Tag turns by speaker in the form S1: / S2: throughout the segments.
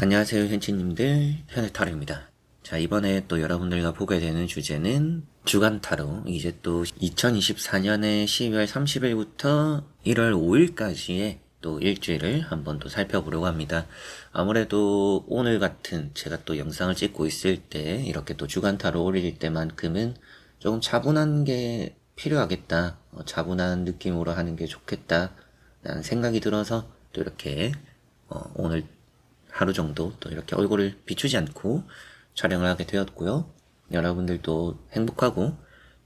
S1: 안녕하세요, 현치님들. 현해타로입니다. 자, 이번에 또 여러분들과 보게 되는 주제는 주간타로. 이제 또 2024년의 12월 30일부터 1월 5일까지의 또 일주일을 한번 또 살펴보려고 합니다. 아무래도 오늘 같은 제가 또 영상을 찍고 있을 때 이렇게 또 주간타로 올릴 때만큼은 조금 차분한 게 필요하겠다. 차분한 느낌으로 하는 게 좋겠다. 라는 생각이 들어서 또 이렇게 오늘 하루 정도 또 이렇게 얼굴을 비추지 않고 촬영을 하게 되었고요. 여러분들도 행복하고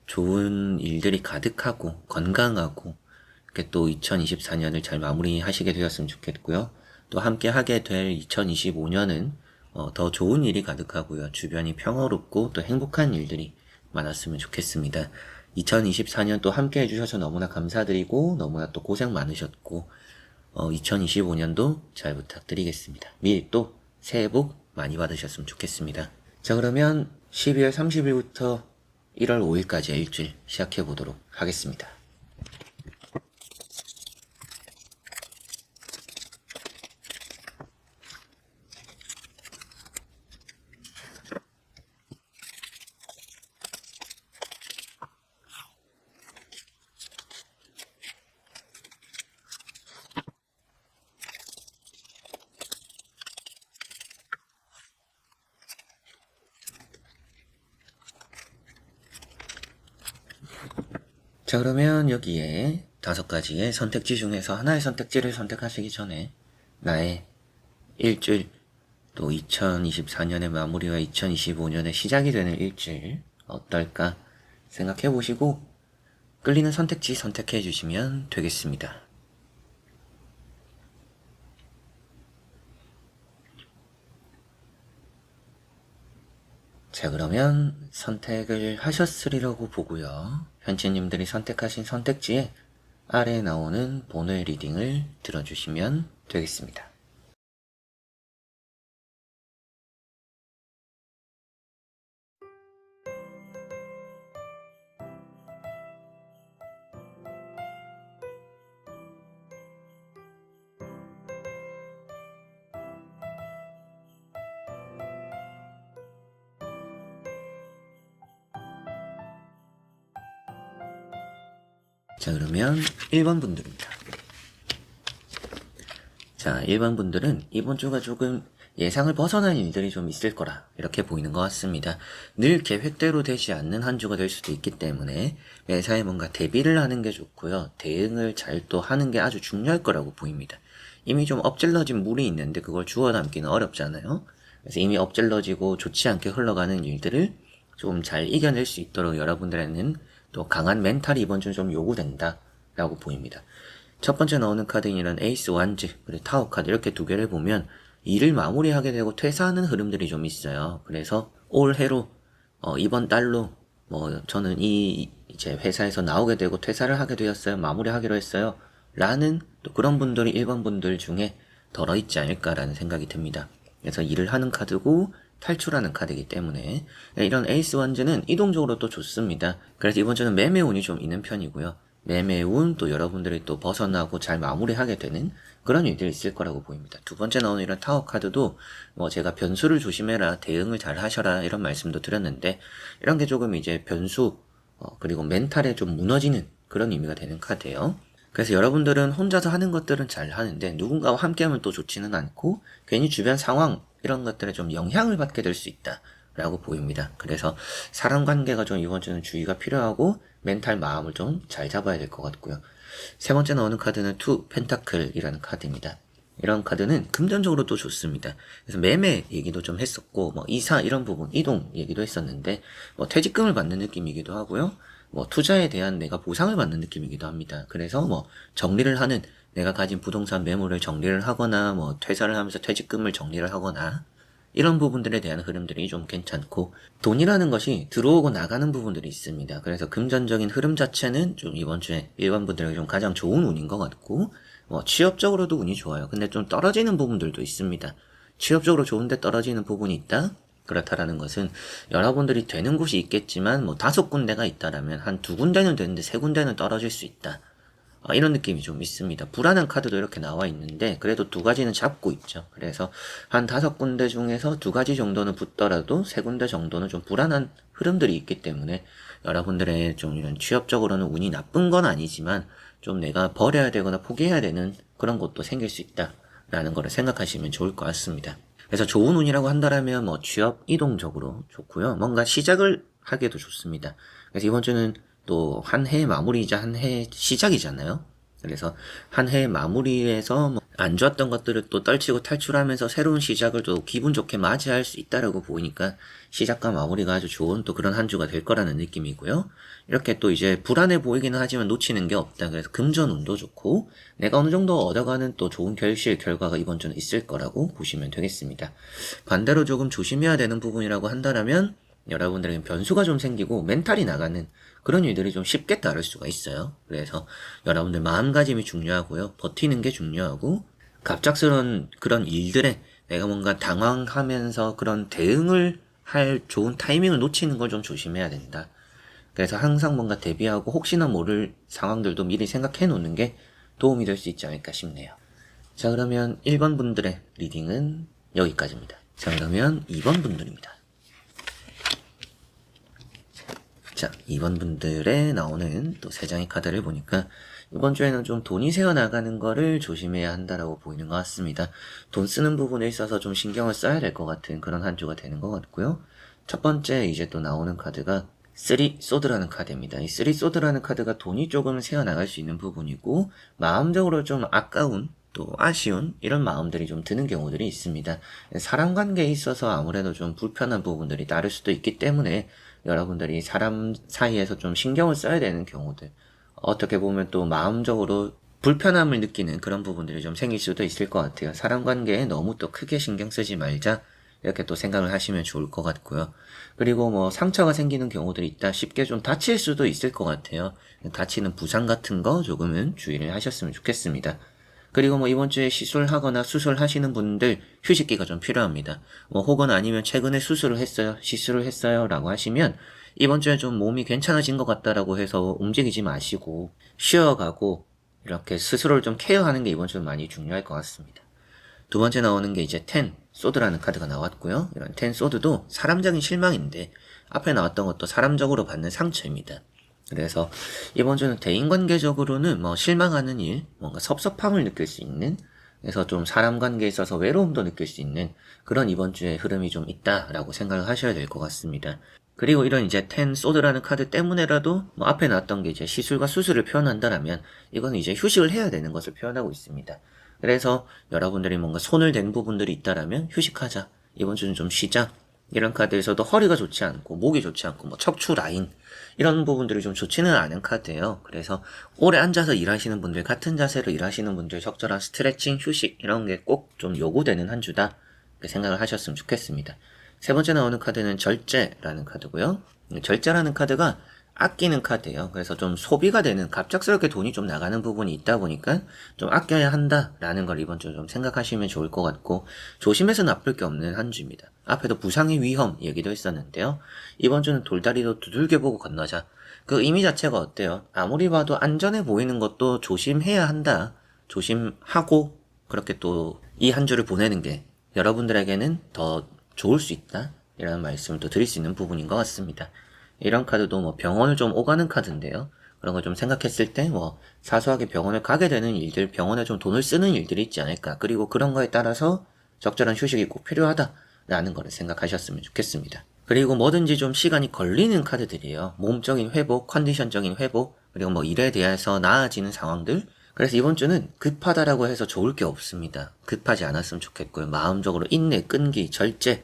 S1: 좋은 일들이 가득하고 건강하고 이렇게 또 2024년을 잘 마무리하시게 되었으면 좋겠고요. 또 함께 하게 될 2025년은 더 좋은 일이 가득하고요. 주변이 평화롭고 또 행복한 일들이 많았으면 좋겠습니다. 2024년 또 함께 해주셔서 너무나 감사드리고 너무나 또 고생 많으셨고 2025년도 잘 부탁드리겠습니다. 미리 또 새해 복 많이 받으셨으면 좋겠습니다. 자, 그러면 12월 30일부터 1월 5일까지의 일주일 시작해 보도록 하겠습니다. 자, 그러면 여기에 5가지의 선택지 중에서 하나의 선택지를 선택하시기 전에 나의 일주일 또 2024년의 마무리와 2025년의 시작이 되는 일주일 어떨까 생각해 보시고 끌리는 선택지 선택해 주시면 되겠습니다. 자, 그러면 선택을 하셨으리라고 보고요. 현치님들이 선택하신 선택지에 아래에 나오는 본의 리딩을 들어주시면 되겠습니다. 자, 그러면 1번 분들입니다. 자, 1번 분들은 이번 주가 조금 예상을 벗어난 일들이 좀 있을 거라 이렇게 보이는 것 같습니다. 늘 계획대로 되지 않는 한 주가 될 수도 있기 때문에 매사에 뭔가 대비를 하는 게 좋고요. 대응을 잘 또 하는 게 아주 중요할 거라고 보입니다. 이미 좀 엎질러진 물이 있는데 그걸 주워 담기는 어렵잖아요. 그래서 이미 엎질러지고 좋지 않게 흘러가는 일들을 좀 잘 이겨낼 수 있도록 여러분들에는 또 강한 멘탈이 이번 주 좀 요구된다 라고 보입니다. 첫 번째 나오는 카드인 이런 에이스 완즈 그리고 타워 카드 이렇게 두 개를 보면 일을 마무리하게 되고 퇴사하는 흐름들이 좀 있어요. 그래서 올해로 이번 달로 저는 이제 회사에서 나오게 되고 퇴사를 하게 되었어요. 마무리하기로 했어요. 라는 또 그런 분들이 1번 분들 중에 덜어있지 않을까라는 생각이 듭니다. 그래서 일을 하는 카드고 탈출하는 카드이기 때문에 이런 에이스 완즈는 이동적으로 또 좋습니다. 그래서 이번 주는 매매운이 좀 있는 편이고요. 매매운 또 여러분들이 또 벗어나고 잘 마무리하게 되는 그런 일들이 있을 거라고 보입니다. 두 번째 나오는 이런 타워 카드도 제가 변수를 조심해라, 대응을 잘 하셔라 이런 말씀도 드렸는데 이런 게 조금 이제 변수 그리고 멘탈에 좀 무너지는 그런 의미가 되는 카드예요. 그래서 여러분들은 혼자서 하는 것들은 잘 하는데 누군가와 함께하면 또 좋지는 않고 괜히 주변 상황 이런 것들에 좀 영향을 받게 될 수 있다 라고 보입니다. 그래서 사람 관계가 좀 이번 주는 주의가 필요하고 멘탈 마음을 좀 잘 잡아야 될 것 같고요. 세 번째 나오는 카드는 투 펜타클이라는 카드입니다. 이런 카드는 금전적으로 또 좋습니다. 그래서 매매 얘기도 좀 했었고 이사 이런 부분 이동 얘기도 했었는데 퇴직금을 받는 느낌이기도 하고요. 투자에 대한 내가 보상을 받는 느낌이기도 합니다. 그래서 정리를 하는 내가 가진 부동산 매물을 정리를 하거나 퇴사를 하면서 퇴직금을 정리를 하거나 이런 부분들에 대한 흐름들이 좀 괜찮고 돈이라는 것이 들어오고 나가는 부분들이 있습니다. 그래서 금전적인 흐름 자체는 좀 이번 주에 일반 분들에게 좀 가장 좋은 운인 것 같고 취업적으로도 운이 좋아요. 근데 좀 떨어지는 부분들도 있습니다. 취업적으로 좋은데 떨어지는 부분이 있다? 그렇다라는 것은 여러분들이 되는 곳이 있겠지만 5군데가 있다라면 한 2군데는 되는데 3군데는 떨어질 수 있다. 이런 느낌이 좀 있습니다. 불안한 카드도 이렇게 나와 있는데 그래도 두 가지는 잡고 있죠. 그래서 한 5군데 중에서 2가지 정도는 붙더라도 3군데 정도는 좀 불안한 흐름들이 있기 때문에 여러분들의 좀 이런 취업적으로는 운이 나쁜 건 아니지만 좀 내가 버려야 되거나 포기해야 되는 그런 것도 생길 수 있다라는 거를 생각하시면 좋을 것 같습니다. 그래서 좋은 운이라고 한다면 뭐 취업 이동적으로 좋고요. 뭔가 시작을 하기도 좋습니다. 그래서 이번 주는 또 한 해 마무리이자 한 해 시작이잖아요. 그래서 한 해 마무리에서 뭐 안 좋았던 것들을 또 떨치고 탈출하면서 새로운 시작을 또 기분 좋게 맞이할 수 있다라고 보이니까 시작과 마무리가 아주 좋은 또 그런 한 주가 될 거라는 느낌이고요. 이렇게 또 이제 불안해 보이기는 하지만 놓치는 게 없다. 그래서 금전운도 좋고 내가 어느 정도 얻어가는 또 좋은 결과가 이번 주는 있을 거라고 보시면 되겠습니다. 반대로 조금 조심해야 되는 부분이라고 한다면 여러분들에게 변수가 좀 생기고 멘탈이 나가는 그런 일들이 좀 쉽게 따를 수가 있어요. 그래서 여러분들 마음가짐이 중요하고요. 버티는 게 중요하고 갑작스러운 그런 일들에 내가 뭔가 당황하면서 그런 대응을 할 좋은 타이밍을 놓치는 걸 좀 조심해야 된다. 그래서 항상 뭔가 대비하고 혹시나 모를 상황들도 미리 생각해 놓는 게 도움이 될 수 있지 않을까 싶네요. 자, 그러면 1번 분들의 리딩은 여기까지입니다. 자, 그러면 2번 분들입니다. 자, 2번 분들에 나오는 또 3장의 카드를 보니까 이번 주에는 좀 돈이 새어나가는 거를 조심해야 한다라고 보이는 것 같습니다. 돈 쓰는 부분에 있어서 좀 신경을 써야 될 것 같은 그런 한 주가 되는 것 같고요. 첫 번째 이제 또 나오는 카드가 3 소드라는 카드입니다. 이 3 소드라는 카드가 돈이 조금 새어나갈 수 있는 부분이고 마음적으로 좀 아까운 또 아쉬운 이런 마음들이 좀 드는 경우들이 있습니다. 사람 관계에 있어서 아무래도 좀 불편한 부분들이 따를 수도 있기 때문에 여러분들이 사람 사이에서 좀 신경을 써야 되는 경우들, 어떻게 보면 또 마음적으로 불편함을 느끼는 그런 부분들이 좀 생길 수도 있을 것 같아요. 사람 관계에 너무 또 크게 신경 쓰지 말자, 이렇게 또 생각을 하시면 좋을 것 같고요. 그리고 뭐 상처가 생기는 경우들이 있다, 쉽게 좀 다칠 수도 있을 것 같아요. 다치는 부상 같은 거 조금은 주의를 하셨으면 좋겠습니다. 그리고 뭐 이번 주에 시술하거나 수술하시는 분들 휴식기가 좀 필요합니다. 뭐 혹은 아니면 최근에 수술을 했어요, 시술을 했어요 라고 하시면 이번 주에 좀 몸이 괜찮아진 것 같다라고 해서 움직이지 마시고 쉬어가고 이렇게 스스로를 좀 케어하는 게 이번 주는 많이 중요할 것 같습니다. 두 번째 나오는 게 이제 10 소드라는 카드가 나왔고요. 이런 10 소드도 사람적인 실망인데 앞에 나왔던 것도 사람적으로 받는 상처입니다. 그래서 이번 주는 대인관계적으로는 뭐 실망하는 일, 뭔가 섭섭함을 느낄 수 있는, 그래서 좀 사람 관계에 있어서 외로움도 느낄 수 있는 그런 이번 주의 흐름이 좀 있다라고 생각을 하셔야 될 것 같습니다. 그리고 이런 이제 10 소드라는 카드 때문에라도 뭐 앞에 나왔던 게 이제 시술과 수술을 표현한다라면 이건 이제 휴식을 해야 되는 것을 표현하고 있습니다. 그래서 여러분들이 뭔가 손을 댄 부분들이 있다라면 휴식하자, 이번 주는 좀 쉬자, 이런 카드에서도 허리가 좋지 않고 목이 좋지 않고 뭐 척추 라인 이런 부분들이 좀 좋지는 않은 카드예요. 그래서 오래 앉아서 일하시는 분들, 같은 자세로 일하시는 분들 적절한 스트레칭, 휴식 이런 게 꼭 좀 요구되는 한 주다, 이렇게 생각을 하셨으면 좋겠습니다. 세 번째 나오는 카드는 절제라는 카드고요. 절제라는 카드가 아끼는 카드예요. 그래서 좀 소비가 되는, 갑작스럽게 돈이 좀 나가는 부분이 있다 보니까 좀 아껴야 한다라는 걸 이번 주 좀 생각하시면 좋을 것 같고, 조심해서 나쁠 게 없는 한 주입니다. 앞에도 부상의 위험 얘기도 했었는데요. 이번 주는 돌다리도 두들겨 보고 건너자. 그 의미 자체가 어때요? 아무리 봐도 안전해 보이는 것도 조심해야 한다. 조심하고 그렇게 또 이 한 주를 보내는 게 여러분들에게는 더 좋을 수 있다, 이라는 말씀을 또 드릴 수 있는 부분인 것 같습니다. 이런 카드도 뭐 병원을 좀 오가는 카드인데요. 그런 걸 좀 생각했을 때 뭐 사소하게 병원을 가게 되는 일들, 병원에 좀 돈을 쓰는 일들이 있지 않을까. 그리고 그런 거에 따라서 적절한 휴식이 꼭 필요하다라는 거를 생각하셨으면 좋겠습니다. 그리고 뭐든지 좀 시간이 걸리는 카드들이에요. 몸적인 회복, 컨디션적인 회복, 그리고 뭐 일에 대해서 나아지는 상황들. 그래서 이번 주는 급하다라고 해서 좋을 게 없습니다. 급하지 않았으면 좋겠고요. 마음적으로 인내, 끈기, 절제,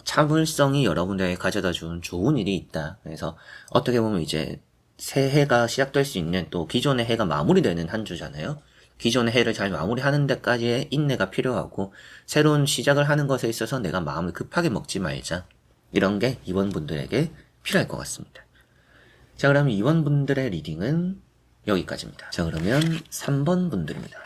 S1: 참을성이 여러분들에게 가져다 준 좋은 일이 있다. 그래서 어떻게 보면 이제 새해가 시작될 수 있는, 또 기존의 해가 마무리되는 한 주잖아요. 기존의 해를 잘 마무리하는 데까지의 인내가 필요하고, 새로운 시작을 하는 것에 있어서 내가 마음을 급하게 먹지 말자, 이런 게 이번 분들에게 필요할 것 같습니다. 자, 그러면 이번 분들의 리딩은 여기까지입니다. 자, 그러면 3번 분들입니다.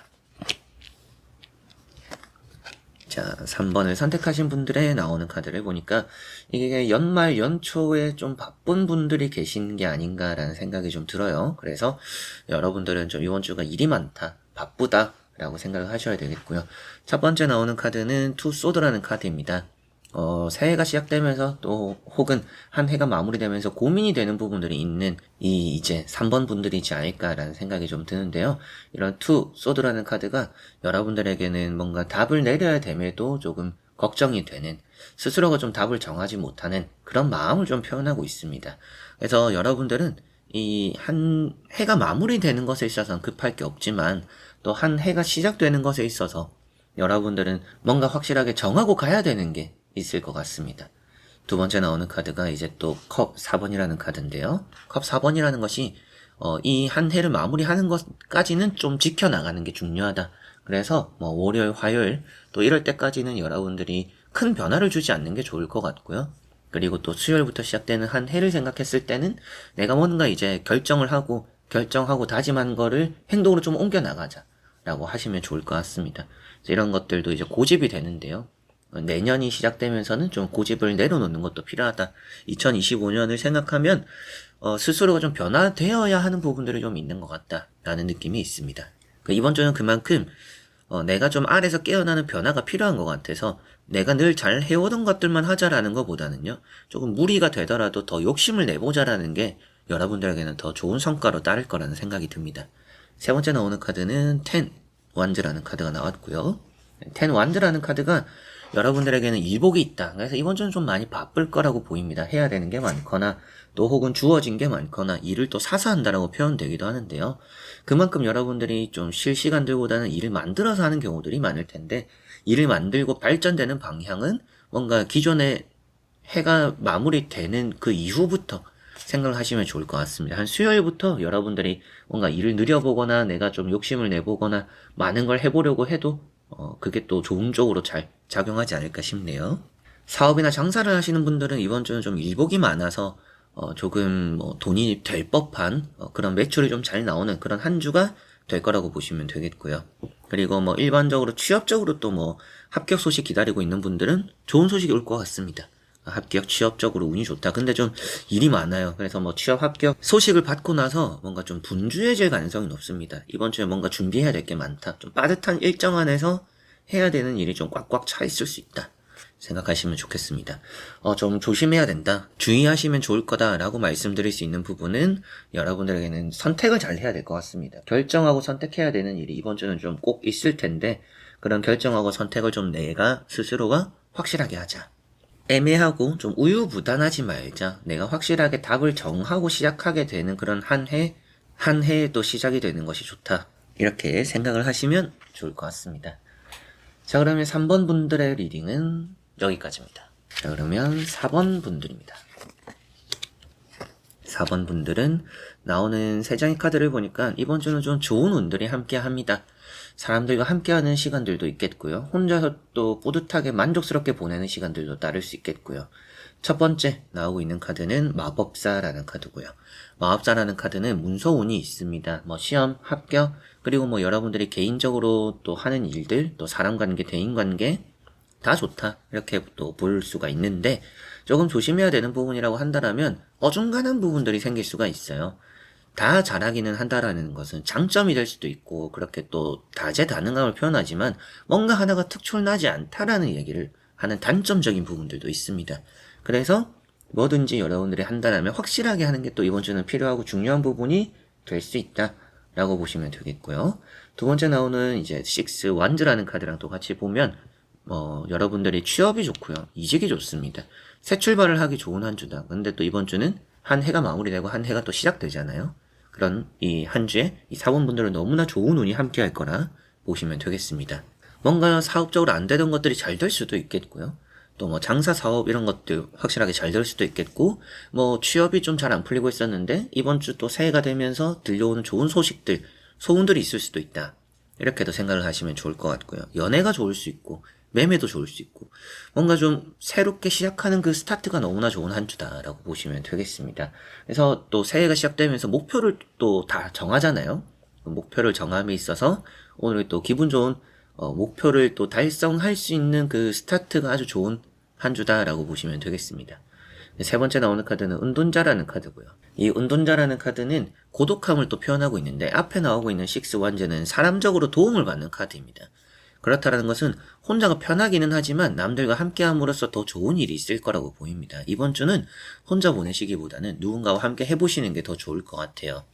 S1: 자, 3번을 선택하신 분들의 나오는 카드를 보니까 이게 연말 연초에 좀 바쁜 분들이 계신 게 아닌가라는 생각이 좀 들어요. 그래서 여러분들은 좀 이번 주가 일이 많다, 바쁘다 라고 생각을 하셔야 되겠고요. 첫 번째 나오는 카드는 투 소드라는 카드입니다. 새해가 시작되면서 또 혹은 한 해가 마무리되면서 고민이 되는 부분들이 있는 이제 3번 분들이지 않을까라는 생각이 좀 드는데요. 이런 투 소드라는 카드가 여러분들에게는 뭔가 답을 내려야 됨에도 조금 걱정이 되는, 스스로가 좀 답을 정하지 못하는 그런 마음을 좀 표현하고 있습니다. 그래서 여러분들은 이 한 해가 마무리되는 것에 있어서는 급할 게 없지만 또 한 해가 시작되는 것에 있어서 여러분들은 뭔가 확실하게 정하고 가야 되는 게 있을 것 같습니다. 두 번째 나오는 카드가 이제 또 컵 4번이라는 카드인데요. 컵 4번이라는 것이 이 한 해를 마무리하는 것까지는 좀 지켜나가는 게 중요하다. 그래서 뭐 월요일, 화요일 또 이럴 때까지는 여러분들이 큰 변화를 주지 않는 게 좋을 것 같고요. 그리고 또 수요일부터 시작되는 한 해를 생각했을 때는 내가 뭔가 이제 결정하고 다짐한 거를 행동으로 좀 옮겨 나가자 라고 하시면 좋을 것 같습니다. 이런 것들도 이제 고집이 되는데요. 내년이 시작되면서는 좀 고집을 내려놓는 것도 필요하다. 2025년을 생각하면 스스로가 좀 변화되어야 하는 부분들이 좀 있는 것 같다라는 느낌이 있습니다. 이번 주는 그만큼 내가 좀 아래서 깨어나는 변화가 필요한 것 같아서 내가 늘 잘 해오던 것들만 하자라는 것보다는요, 조금 무리가 되더라도 더 욕심을 내보자라는 게 여러분들에게는 더 좋은 성과로 따를 거라는 생각이 듭니다. 세 번째 나오는 카드는 10 완즈라는 카드가 나왔고요. 10 완즈라는 카드가 여러분들에게는 일복이 있다. 그래서 이번 주는 좀 많이 바쁠 거라고 보입니다. 해야 되는 게 많거나 또 혹은 주어진 게 많거나 일을 또 사서 한다라고 표현되기도 하는데요. 그만큼 여러분들이 좀 쉴 시간들보다는 일을 만들어서 하는 경우들이 많을 텐데, 일을 만들고 발전되는 방향은 뭔가 기존의 해가 마무리되는 그 이후부터 생각을 하시면 좋을 것 같습니다. 한 수요일부터 여러분들이 뭔가 일을 늘려보거나 내가 좀 욕심을 내보거나 많은 걸 해보려고 해도 그게 또 좋은 쪽으로 잘 작용하지 않을까 싶네요. 사업이나 장사를 하시는 분들은 이번 주는 좀 일복이 많아서 조금 뭐 돈이 될 법한 그런 매출이 좀 잘 나오는 그런 한 주가 될 거라고 보시면 되겠고요. 그리고 뭐 일반적으로 취업적으로 또 뭐 합격 소식 기다리고 있는 분들은 좋은 소식이 올 것 같습니다. 합격 취업적으로 운이 좋다. 근데 좀 일이 많아요. 그래서 뭐 취업 합격 소식을 받고 나서 뭔가 좀 분주해질 가능성이 높습니다. 이번 주에 뭔가 준비해야 될 게 많다. 좀 빠듯한 일정 안에서 해야 되는 일이 좀 꽉꽉 차 있을 수 있다 생각하시면 좋겠습니다. 좀 조심해야 된다, 주의하시면 좋을 거다라고 말씀드릴 수 있는 부분은 여러분들에게는 선택을 잘 해야 될 것 같습니다. 결정하고 선택해야 되는 일이 이번 주는 좀 꼭 있을 텐데, 그런 결정하고 선택을 좀 내가 스스로가 확실하게 하자. 애매하고 좀 우유부단하지 말자. 내가 확실하게 답을 정하고 시작하게 되는 그런 한 해에 또 시작이 되는 것이 좋다. 이렇게 생각을 하시면 좋을 것 같습니다. 자, 그러면 3번 분들의 리딩은 여기까지입니다. 자, 그러면 4번 분들입니다. 4번 분들은 나오는 3장의 카드를 보니까 이번 주는 좀 좋은 운들이 함께 합니다. 사람들과 함께하는 시간들도 있겠고요. 혼자서 또 뿌듯하게 만족스럽게 보내는 시간들도 따를 수 있겠고요. 첫 번째 나오고 있는 카드는 마법사라는 카드고요. 마법사라는 카드는 문서운이 있습니다. 뭐 시험, 합격, 그리고 뭐 여러분들이 개인적으로 또 하는 일들, 또 사람관계, 대인관계 다 좋다, 이렇게 또 볼 수가 있는데, 조금 조심해야 되는 부분이라고 한다면 어중간한 부분들이 생길 수가 있어요. 다 잘하기는 한다라는 것은 장점이 될 수도 있고 그렇게 또 다재다능함을 표현하지만 뭔가 하나가 특출나지 않다라는 얘기를 하는 단점적인 부분들도 있습니다. 그래서 뭐든지 여러분들이 한다면 확실하게 하는 게 또 이번 주는 필요하고 중요한 부분이 될 수 있다라고 보시면 되겠고요. 두 번째 나오는 이제 6 완즈라는 카드랑 또 같이 보면 여러분들이 취업이 좋고요, 이직이 좋습니다. 새 출발을 하기 좋은 한 주다. 근데 또 이번 주는 한 해가 마무리되고 한 해가 또 시작되잖아요. 그런 이 한 주에 이 사원분들은 너무나 좋은 운이 함께 할 거라 보시면 되겠습니다. 뭔가 사업적으로 안 되던 것들이 잘 될 수도 있겠고요. 또 뭐 장사 사업 이런 것들 확실하게 잘 될 수도 있겠고, 뭐 취업이 좀 잘 안 풀리고 있었는데 이번 주 또 새해가 되면서 들려오는 좋은 소식들, 소문들이 있을 수도 있다. 이렇게도 생각을 하시면 좋을 것 같고요. 연애가 좋을 수 있고 매매도 좋을 수 있고, 뭔가 좀 새롭게 시작하는 그 스타트가 너무나 좋은 한 주다라고 보시면 되겠습니다. 그래서 또 새해가 시작되면서 목표를 또 다 정하잖아요. 목표를 정함에 있어서 오늘 또 기분 좋은 목표를 또 달성할 수 있는 그 스타트가 아주 좋은 한 주다라고 보시면 되겠습니다. 세 번째 나오는 카드는 은둔자라는 카드고요. 이 은둔자라는 카드는 고독함을 또 표현하고 있는데 앞에 나오고 있는 식스 원제는 사람적으로 도움을 받는 카드입니다. 그렇다는 것은 혼자가 편하기는 하지만 남들과 함께함으로써 더 좋은 일이 있을 거라고 보입니다. 이번 주는 혼자 보내시기보다는 누군가와 함께 해보시는 게 더 좋을 것 같아요.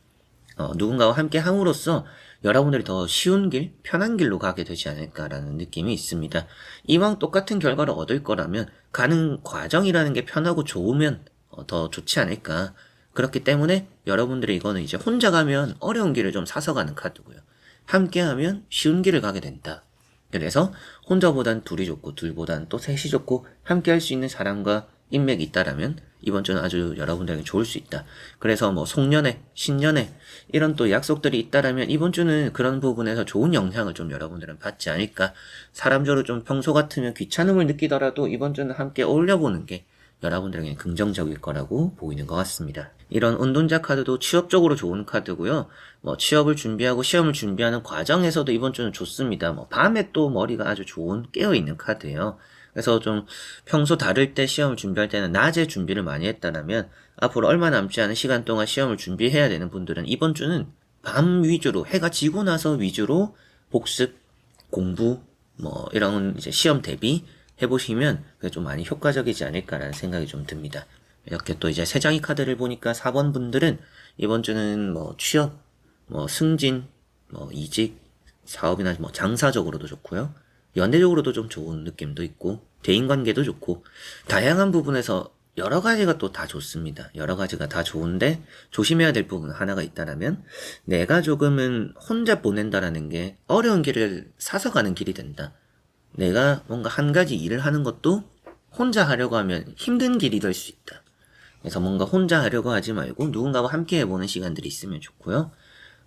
S1: 누군가와 함께 함으로써 여러분들이 더 쉬운 길, 편한 길로 가게 되지 않을까라는 느낌이 있습니다. 이왕 똑같은 결과를 얻을 거라면 가는 과정이라는 게 편하고 좋으면 더 좋지 않을까. 그렇기 때문에 여러분들이 이거는 이제 혼자 가면 어려운 길을 좀 사서 가는 카드고요. 함께 하면 쉬운 길을 가게 된다. 그래서 혼자보단 둘이 좋고 둘보단 또 셋이 좋고 함께 할 수 있는 사람과 인맥이 있다라면 이번 주는 아주 여러분들에게 좋을 수 있다. 그래서 뭐 송년회, 신년회 이런 또 약속들이 있다라면 이번 주는 그런 부분에서 좋은 영향을 좀 여러분들은 받지 않을까. 사람적으로 좀 평소 같으면 귀찮음을 느끼더라도 이번 주는 함께 어울려보는 게 여러분들에게 긍정적일 거라고 보이는 것 같습니다. 이런 운동자 카드도 취업적으로 좋은 카드고요. 뭐 취업을 준비하고 시험을 준비하는 과정에서도 이번 주는 좋습니다. 뭐 밤에 또 머리가 아주 좋은 깨어있는 카드예요. 그래서 좀 평소 다를 때 시험을 준비할 때는 낮에 준비를 많이 했다면 앞으로 얼마 남지 않은 시간 동안 시험을 준비해야 되는 분들은 이번 주는 밤 위주로 해가 지고 나서 위주로 복습, 공부, 뭐 이런 이제 시험 대비 해보시면 그게 좀 많이 효과적이지 않을까라는 생각이 좀 듭니다. 이렇게 또 이제 세 장의 카드를 보니까 4번 분들은 이번 주는 뭐 취업, 뭐 승진, 뭐 이직, 사업이나 뭐 장사적으로도 좋고요. 연애적으로도 좀 좋은 느낌도 있고 대인관계도 좋고 다양한 부분에서 여러 가지가 또 다 좋습니다. 여러 가지가 다 좋은데 조심해야 될 부분 하나가 있다라면 내가 조금은 혼자 보낸다라는 게 어려운 길을 사서 가는 길이 된다. 내가 뭔가 한 가지 일을 하는 것도 혼자 하려고 하면 힘든 길이 될 수 있다. 그래서 뭔가 혼자 하려고 하지 말고 누군가와 함께 해보는 시간들이 있으면 좋고요.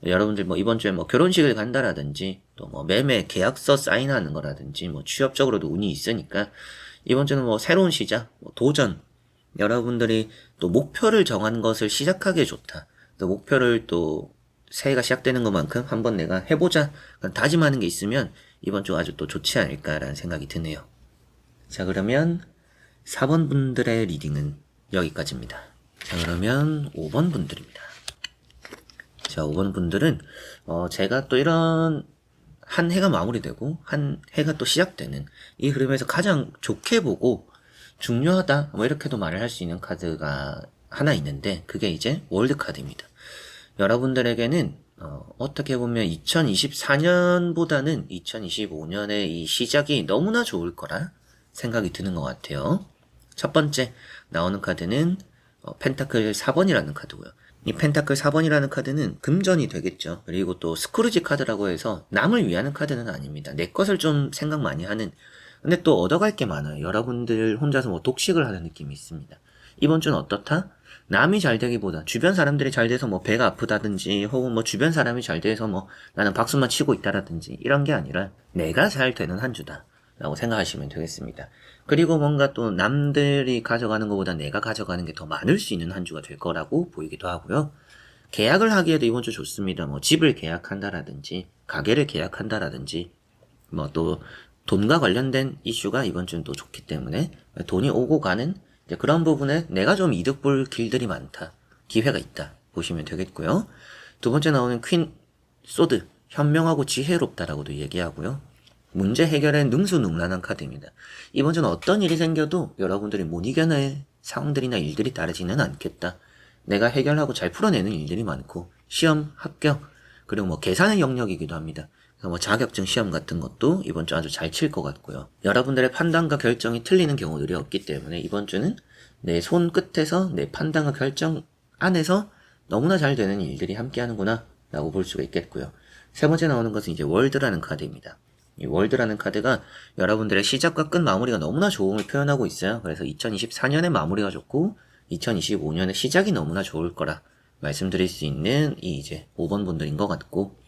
S1: 여러분들 뭐 이번 주에 뭐 결혼식을 간다라든지 또 뭐 매매 계약서 사인하는 거라든지 뭐 취업적으로도 운이 있으니까 이번 주는 뭐 새로운 시작, 뭐 도전, 여러분들이 또 목표를 정한 것을 시작하기에 좋다. 또 목표를 또 새해가 시작되는 것만큼 한번 내가 해보자 다짐하는 게 있으면 이번 주 아주 또 좋지 않을까라는 생각이 드네요. 자, 그러면 4번 분들의 리딩은 여기까지입니다. 자, 그러면 5번 분들입니다. 자, 5번 분들은 제가 또 이런 한 해가 마무리되고 한 해가 또 시작되는 이 흐름에서 가장 좋게 보고 중요하다 뭐 이렇게도 말을 할 수 있는 카드가 하나 있는데 그게 이제 월드 카드입니다. 여러분들에게는 어떻게 보면 2024년보다는 2025년의 이 시작이 너무나 좋을 거라 생각이 드는 것 같아요. 첫 번째 나오는 카드는 펜타클 4번이라는 카드고요. 이 펜타클 4번이라는 카드는 금전이 되겠죠. 그리고 또 스크루지 카드라고 해서 남을 위하는 카드는 아닙니다. 내 것을 좀 생각 많이 하는. 근데 또 얻어갈 게 많아요. 여러분들 혼자서 뭐 독식을 하는 느낌이 있습니다. 이번 주는 어떻다? 남이 잘 되기보다 주변 사람들이 잘 돼서 뭐 배가 아프다든지 혹은 뭐 주변 사람이 잘 돼서 뭐 나는 박수만 치고 있다라든지 이런 게 아니라 내가 잘 되는 한 주다 라고 생각하시면 되겠습니다. 그리고 뭔가 또 남들이 가져가는 것보다 내가 가져가는 게 더 많을 수 있는 한 주가 될 거라고 보이기도 하고요. 계약을 하기에도 이번 주 좋습니다. 뭐 집을 계약한다라든지 가게를 계약한다라든지 뭐 또 돈과 관련된 이슈가 이번 주는 또 좋기 때문에 돈이 오고 가는 그런 부분에 내가 좀 이득 볼 길들이 많다. 기회가 있다. 보시면 되겠고요. 두 번째 나오는 퀸 소드. 현명하고 지혜롭다라고도 얘기하고요. 문제 해결에 능수능란한 카드입니다. 이번 주는 어떤 일이 생겨도 여러분들이 못 이겨낼 상황들이나 일들이 따르지는 않겠다. 내가 해결하고 잘 풀어내는 일들이 많고 시험, 합격, 그리고 뭐 계산의 영역이기도 합니다. 그래서 뭐 자격증 시험 같은 것도 이번 주 아주 잘 칠 것 같고요. 여러분들의 판단과 결정이 틀리는 경우들이 없기 때문에 이번 주는 내 손끝에서 내 판단과 결정 안에서 너무나 잘 되는 일들이 함께 하는구나 라고 볼 수가 있겠고요. 세 번째 나오는 것은 이제 월드라는 카드입니다. 이 월드라는 카드가 여러분들의 시작과 끝 마무리가 너무나 좋음을 표현하고 있어요. 그래서 2024년의 마무리가 좋고 2025년의 시작이 너무나 좋을 거라 말씀드릴 수 있는 이 이제 5번 분들인 것 같고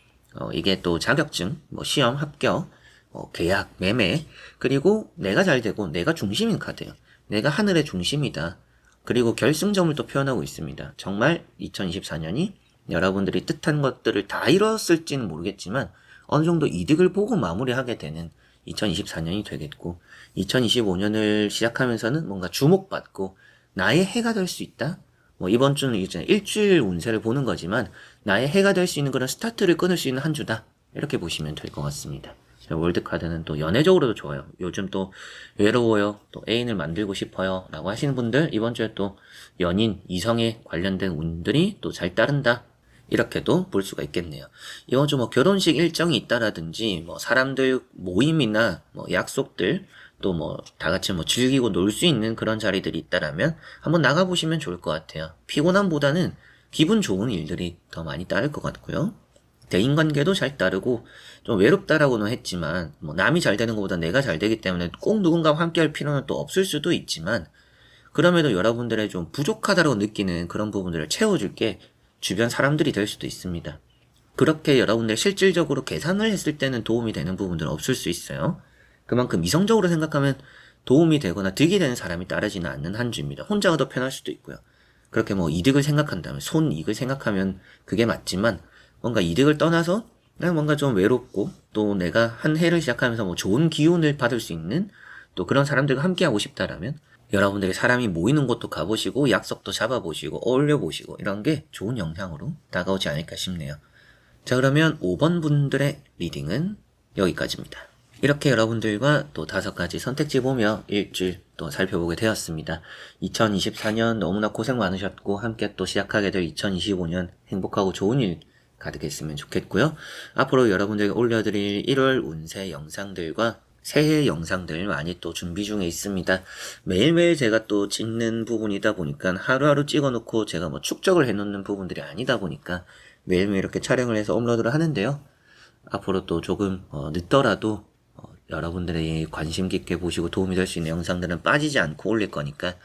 S1: 이게 또 자격증, 뭐 시험, 합격, 계약, 매매, 그리고 내가 잘 되고 내가 중심인 카드예요. 내가 하늘의 중심이다. 그리고 결승점을 또 표현하고 있습니다. 정말 2024년이 여러분들이 뜻한 것들을 다 이뤘을지는 모르겠지만 어느 정도 이득을 보고 마무리하게 되는 2024년이 되겠고, 2025년을 시작하면서는 뭔가 주목받고 나의 해가 될 수 있다? 뭐 이번 주는 이제 일주일 운세를 보는 거지만 나의 해가 될 수 있는 그런 스타트를 끊을 수 있는 한 주다. 이렇게 보시면 될 것 같습니다. 월드카드는 또 연애적으로도 좋아요. 요즘 또 외로워요. 또 애인을 만들고 싶어요. 라고 하시는 분들 이번 주에 또 연인, 이성에 관련된 운들이 또 잘 따른다. 이렇게도 볼 수가 있겠네요. 이번 주 뭐 결혼식 일정이 있다라든지 뭐 사람들 모임이나 뭐 약속들 또 뭐 다 같이 뭐 즐기고 놀 수 있는 그런 자리들이 있다라면 한번 나가보시면 좋을 것 같아요. 피곤함보다는 기분 좋은 일들이 더 많이 따를 것 같고요. 대인관계도 잘 따르고 좀 외롭다라고는 했지만 뭐 남이 잘 되는 것보다 내가 잘 되기 때문에 꼭 누군가와 함께 할 필요는 또 없을 수도 있지만 그럼에도 여러분들의 좀 부족하다고 느끼는 그런 부분들을 채워줄 게 주변 사람들이 될 수도 있습니다. 그렇게 여러분들 실질적으로 계산을 했을 때는 도움이 되는 부분들은 없을 수 있어요. 그만큼 이성적으로 생각하면 도움이 되거나 득이 되는 사람이 따르지는 않는 한 주입니다. 혼자가 더 편할 수도 있고요. 그렇게 뭐 이득을 생각한다면, 손이익을 생각하면 그게 맞지만 뭔가 이득을 떠나서 그냥 뭔가 좀 외롭고 또 내가 한 해를 시작하면서 뭐 좋은 기운을 받을 수 있는 또 그런 사람들과 함께 하고 싶다라면 여러분들이 사람이 모이는 곳도 가보시고 약속도 잡아보시고 어울려보시고 이런 게 좋은 영향으로 다가오지 않을까 싶네요. 자, 그러면 5번 분들의 리딩은 여기까지입니다. 이렇게 여러분들과 또 5가지 선택지 보며 일주일 또 살펴보게 되었습니다. 2024년 너무나 고생 많으셨고 함께 또 시작하게 될 2025년 행복하고 좋은 일 가득했으면 좋겠고요. 앞으로 여러분들에게 올려드릴 1월 운세 영상들과 새해 영상들 많이 또 준비 중에 있습니다. 매일매일 제가 또 찍는 부분이다 보니까 하루하루 찍어놓고 제가 뭐 축적을 해놓는 부분들이 아니다 보니까 매일매일 이렇게 촬영을 해서 업로드를 하는데요. 앞으로 또 조금 늦더라도 여러분들의 관심 깊게 보시고 도움이 될 수 있는 영상들은 빠지지 않고 올릴 거니까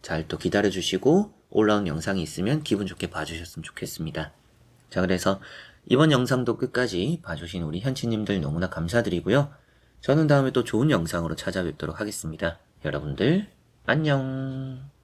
S1: 잘 또 기다려주시고 올라온 영상이 있으면 기분 좋게 봐주셨으면 좋겠습니다. 자, 그래서 이번 영상도 끝까지 봐주신 우리 현치님들 너무나 감사드리고요. 저는 다음에 또 좋은 영상으로 찾아뵙도록 하겠습니다. 여러분들 안녕.